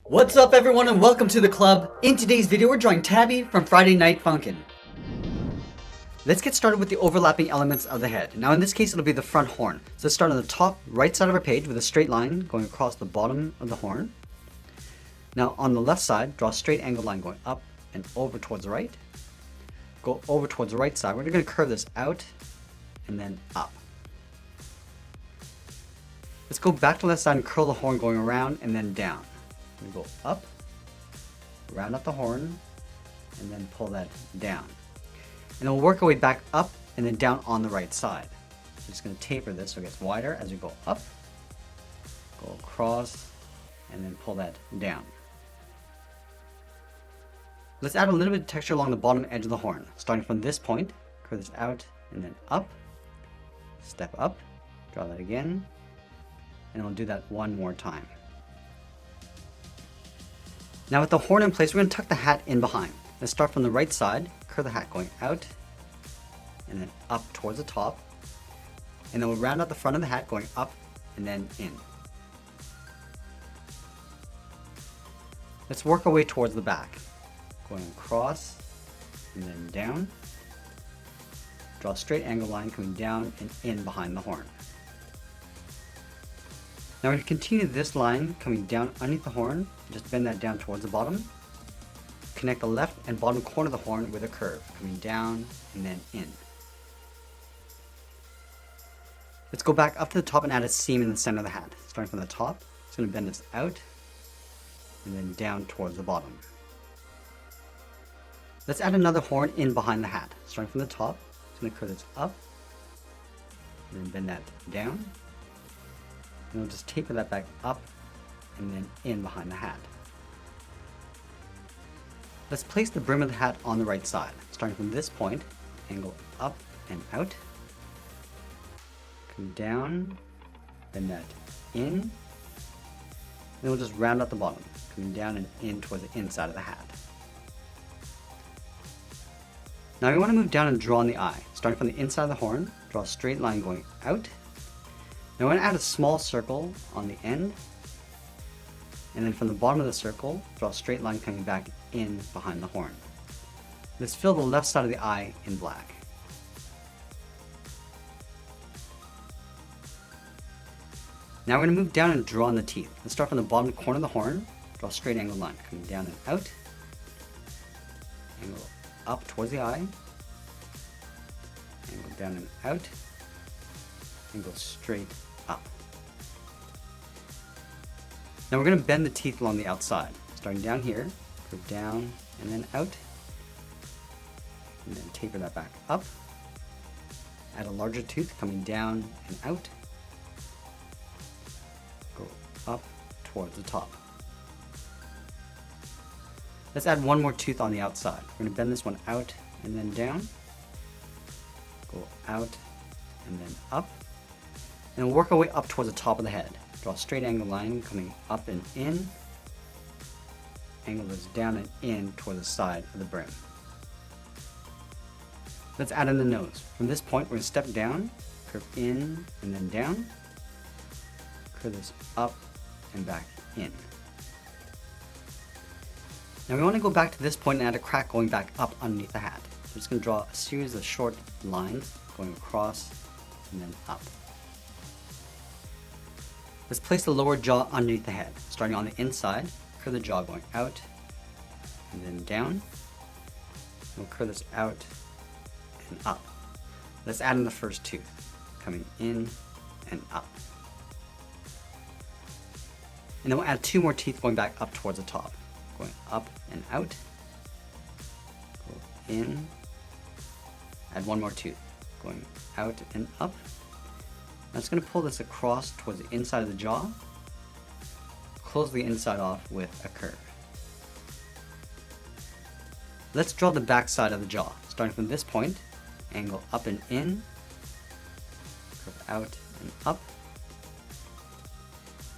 What's up everyone and welcome to the club. In today's video we're drawing TABI from Friday Night Funkin'. Let's get started with the overlapping elements of the head. Now in this case it'll be the front horn. So let's start on the top right side of our page with a straight line going across the bottom of the horn. Now on the left side, draw a straight angled line going up and over towards the right. Go over towards the right side. We're going to curve this out and then up. Let's go back to the left side and curl the horn going around and then down. We go up, round up the horn, and then pull that down. And then we'll work our way back up and then down on the right side. So just going to taper this so it gets wider as we go up, go across, and then pull that down. Let's add a little bit of texture along the bottom edge of the horn. Starting from this point, curve this out and then up, step up, draw that again, and we'll do that one more time. Now with the horn in place, we're going to tuck the hat in behind. Let's start from the right side, curve the hat going out, and then up towards the top. And then we'll round out the front of the hat going up and then in. Let's work our way towards the back. Going across and then down. Draw a straight angle line coming down and in behind the horn. Now we're going to continue this line coming down underneath the horn, just bend that down towards the bottom. Connect the left and bottom corner of the horn with a curve, coming down and then in. Let's go back up to the top and add a seam in the center of the hat. Starting from the top, it's going to bend this out and then down towards the bottom. Let's add another horn in behind the hat. Starting from the top, it's going to curve this up and then bend that down. And we'll just taper that back up and then in behind the hat. Let's place the brim of the hat on the right side. Starting from this point, angle up and out. Come down, bend that in. Then we'll just round out the bottom, coming down and in towards the inside of the hat. Now we want to move down and draw on the eye. Starting from the inside of the horn, draw a straight line going out. Now we're going to add a small circle on the end, and then from the bottom of the circle, draw a straight line coming back in behind the horn. Let's fill the left side of the eye in black. Now we're going to move down and draw on the teeth. Let's start from the bottom corner of the horn, draw a straight angle line coming down and out, angle up towards the eye, angle down and out, and go straight up. Now we're going to bend the teeth along the outside. Starting down here, curve down and then out, and then taper that back up. Add a larger tooth coming down and out. Go up towards the top. Let's add one more tooth on the outside. We're going to bend this one out and then down. Go out and then up. And we'll work our way up towards the top of the head. Draw a straight angle line coming up and in. Angle this down and in toward the side of the brim. Let's add in the nose. From this point, we're going to step down, curve in and then down. Curve this up and back in. Now we want to go back to this point and add a crack going back up underneath the hat. So we're just going to draw a series of short lines going across and then up. Let's place the lower jaw underneath the head. Starting on the inside, curve the jaw going out and then down. We'll curve this out and up. Let's add in the first tooth, coming in and up. And then we'll add two more teeth going back up towards the top. Going up and out. Go in. Add one more tooth, going out and up. I'm just going to pull this across towards the inside of the jaw. Close the inside off with a curve. Let's draw the back side of the jaw. Starting from this point, angle up and in, curve out and up,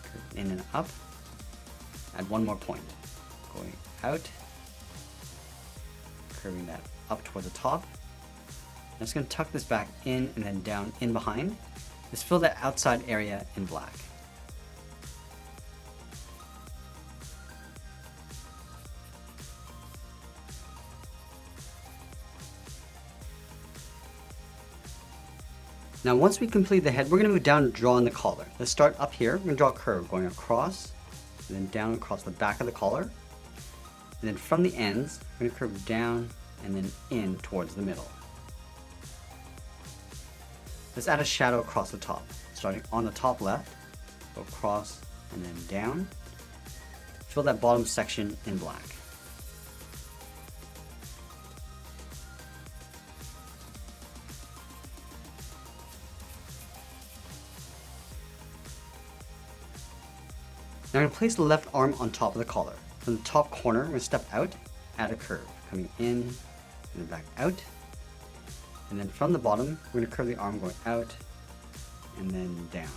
curve in and up. Add one more point, going out, curving that up towards the top. I'm just going to tuck this back in and then down in behind. Just fill that outside area in black. Now once we complete the head, we're going to move down and draw in the collar. Let's start up here. We're going to draw a curve going across, and then down across the back of the collar. And then from the ends, we're going to curve down and then in towards the middle. Let's add a shadow across the top. Starting on the top left, go across and then down. Fill that bottom section in black. Now I'm going to place the left arm on top of the collar. From the top corner, we're going to step out, add a curve, coming in and then back out. And then from the bottom, we're going to curve the arm going out and then down.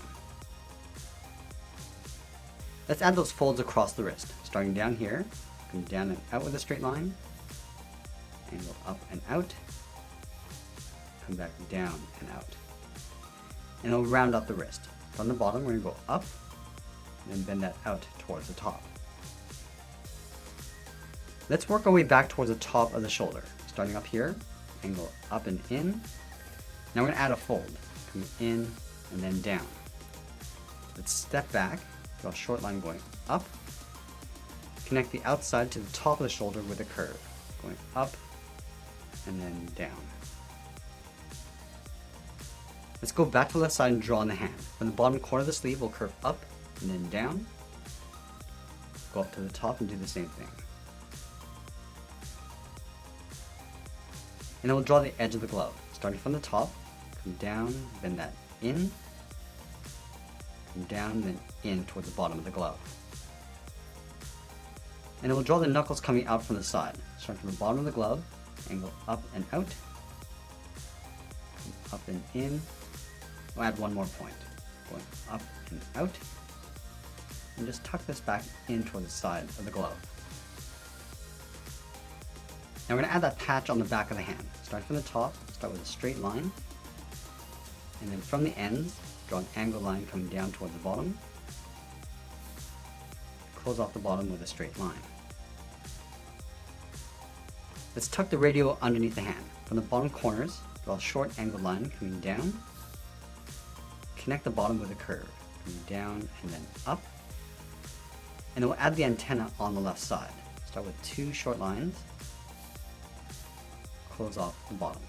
Let's add those folds across the wrist. Starting down here, come down and out with a straight line, and go up and out, come back down and out. And it'll round up the wrist. From the bottom, we're going to go up, and then bend that out towards the top. Let's work our way back towards the top of the shoulder. Starting up here, and go up and in. Now we're going to add a fold, coming in and then down. Let's step back, draw a short line going up, connect the outside to the top of the shoulder with a curve, going up and then down. Let's go back to the left side and draw on the hand. From the bottom corner of the sleeve, we'll curve up and then down, go up to the top and do the same thing. And then we'll draw the edge of the glove. Starting from the top, come down, bend that in, come down, then in towards the bottom of the glove. And then we'll draw the knuckles coming out from the side. Starting from the bottom of the glove, and go up and out, come up and in. We'll add one more point, going up and out, and just tuck this back in toward the side of the glove. Now we're going to add that patch on the back of the hand. Start from the top, start with a straight line, and then from the ends, draw an angled line coming down toward the bottom. Close off the bottom with a straight line. Let's tuck the radio underneath the hand. From the bottom corners, draw a short angled line coming down. Connect the bottom with a curve, coming down and then up. And then we'll add the antenna on the left side. Start with two short lines. Close off the bottom.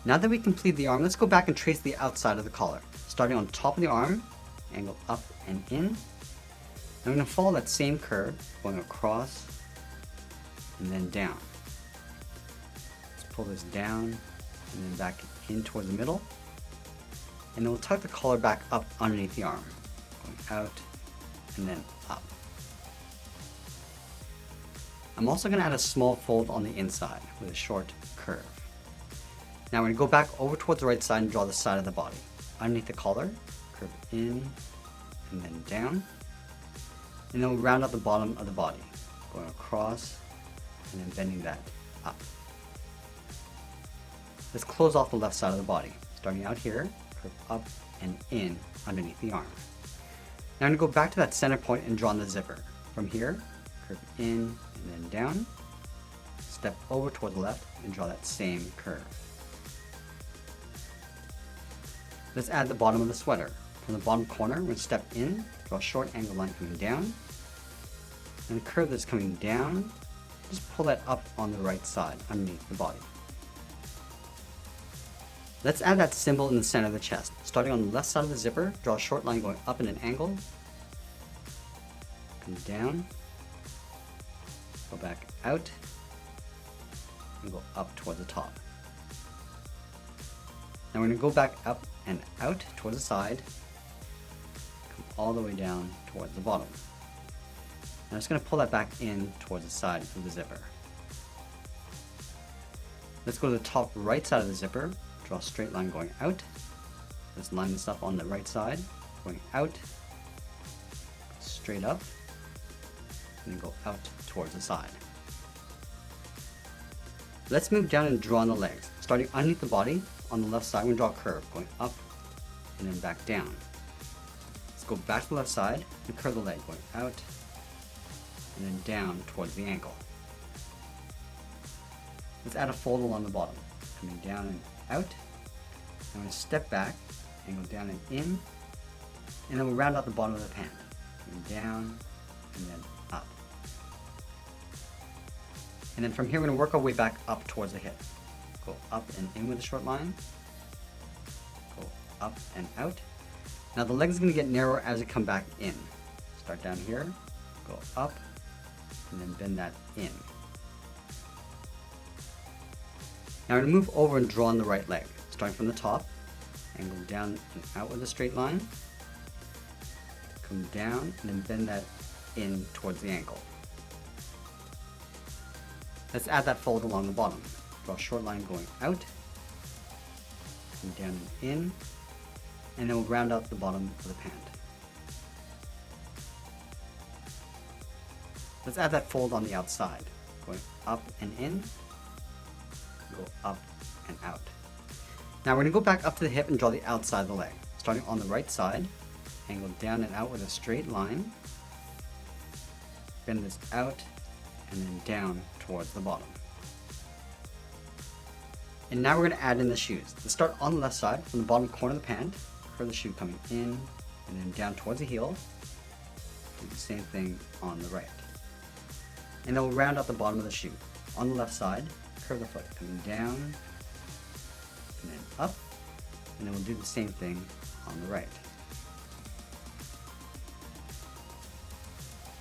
Now that we complete the arm, let's go back and trace the outside of the collar. Starting on top of the arm, angle up and in. And I'm going to follow that same curve, going across and then down. Let's pull this down and then back in towards the middle. And then we'll tuck the collar back up underneath the arm, going out and then up. I'm also going to add a small fold on the inside with a short curve. Now we're going to go back over towards the right side and draw the side of the body. Underneath the collar, curve in and then down. And then we'll round out the bottom of the body, going across and then bending that up. Let's close off the left side of the body. Starting out here, curve up and in underneath the arm. Now I'm going to go back to that center point and draw on the zipper. From here, curve in and then down. Step over toward the left and draw that same curve. Let's add the bottom of the sweater. From the bottom corner, we're going to step in, draw a short angled line coming down, and a curve that's coming down. Just pull that up on the right side underneath the body. Let's add that symbol in the center of the chest. Starting on the left side of the zipper, draw a short line going up in an angle, come down, go back out, and go up towards the top. Now we're going to go back up and out towards the side, come all the way down towards the bottom. I'm just going to pull that back in towards the side of the zipper. Let's go to the top right side of the zipper, draw a straight line going out. Let's line this up on the right side, going out, straight up, and then go out towards the side. Let's move down and draw on the legs. Starting underneath the body, on the left side, we're going to draw a curve, going up and then back down. Let's go back to the left side and curve the leg, going out and then down towards the ankle. Let's add a fold along the bottom, coming down and out. I'm going to step back and go down and in, and then we'll round out the bottom of the pant. Going down and then up. And then from here we're going to work our way back up towards the hip. Go up and in with a short line. Go up and out. Now the leg is going to get narrower as we come back in. Start down here, go up, and then bend that in. Now we're going to move over and draw on the right leg, starting from the top, and go down and out with a straight line. Come down, and then bend that in towards the ankle. Let's add that fold along the bottom. Draw a short line going out, and down and in, and then we'll round out the bottom of the pant. Let's add that fold on the outside, going up and in, go up and out. Now we're going to go back up to the hip and draw the outside of the leg, starting on the right side, and go down and out with a straight line, bend this out, and then down towards the bottom. And now we're going to add in the shoes. Let's start on the left side, from the bottom corner of the pant, curve the shoe coming in, and then down towards the heel. Do the same thing on the right. And then we'll round out the bottom of the shoe. On the left side, curve the foot, coming down, and then up, and then we'll do the same thing on the right.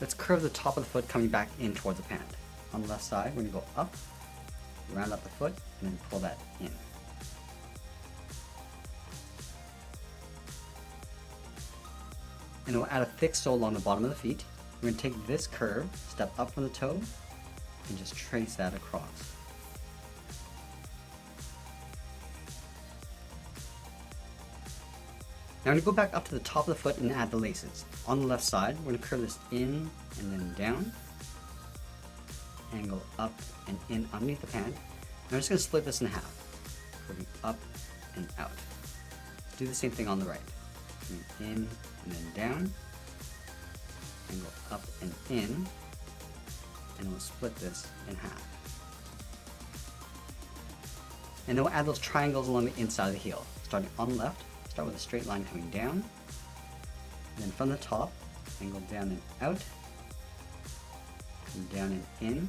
Let's curve the top of the foot coming back in towards the pant. On the left side, we're going to go up, round out the foot, and then pull that in. And we'll add a thick sole along the bottom of the feet. We're going to take this curve, step up from the toe, and just trace that across. Now we're going to go back up to the top of the foot and add the laces. On the left side, we're going to curve this in and then down, and go up and in underneath the pant. And I'm just going to split this in half, curving up and out. Do the same thing on the right. Coming in and then down, and go up and in, and we'll split this in half. And then we'll add those triangles along the inside of the heel. Starting on the left, start with a straight line coming down, and then from the top, and go down and out, come down and in,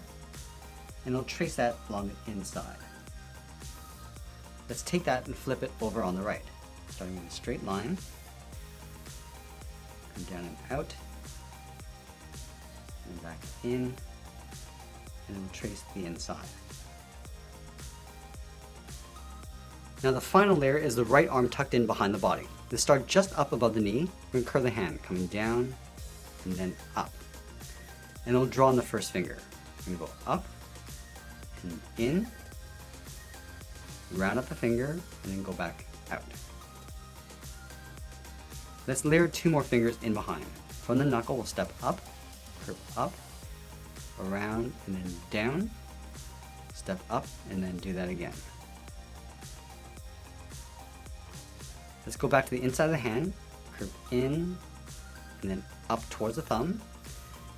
and we'll trace that along the inside. Let's take that and flip it over on the right, starting with a straight line, come down and out, and back in, and then we'll trace the inside. Now the final layer is the right arm tucked in behind the body. Let's start just up above the knee. We're going to curve the hand, coming down and then up. And then we'll draw on the first finger. We're going to go up and in, round up the finger, and then go back out. Let's layer 2 more fingers in behind. From the knuckle, we'll step up, curve up, around, and then down, step up, and then do that again. Let's go back to the inside of the hand, curve in, and then up towards the thumb.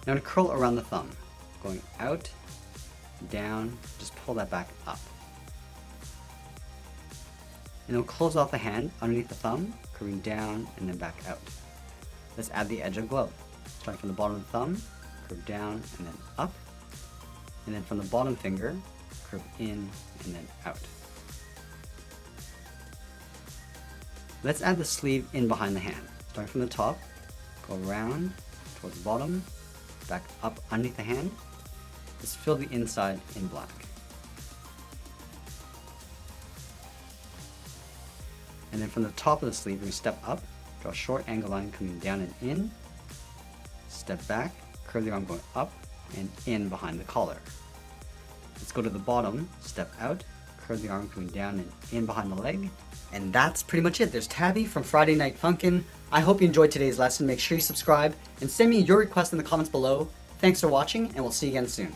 Now I'm going to curl around the thumb, going out, down, just pull that back up. And then we'll close off the hand underneath the thumb, curving down and then back out. Let's add the edge of the glove. Starting from the bottom of the thumb, curve down and then up. And then from the bottom finger, curve in and then out. Let's add the sleeve in behind the hand. Starting from the top, go around towards the bottom, back up underneath the hand. Let's fill the inside in black. And then from the top of the sleeve, we're going to step up, draw a short angle line coming down and in, step back, curve the arm going up and in behind the collar. Let's go to the bottom, step out, curve the arm coming down and in behind the leg. And that's pretty much it. There's TABI from Friday Night Funkin'. I hope you enjoyed today's lesson. Make sure you subscribe and send me your request in the comments below. Thanks for watching, and we'll see you again soon.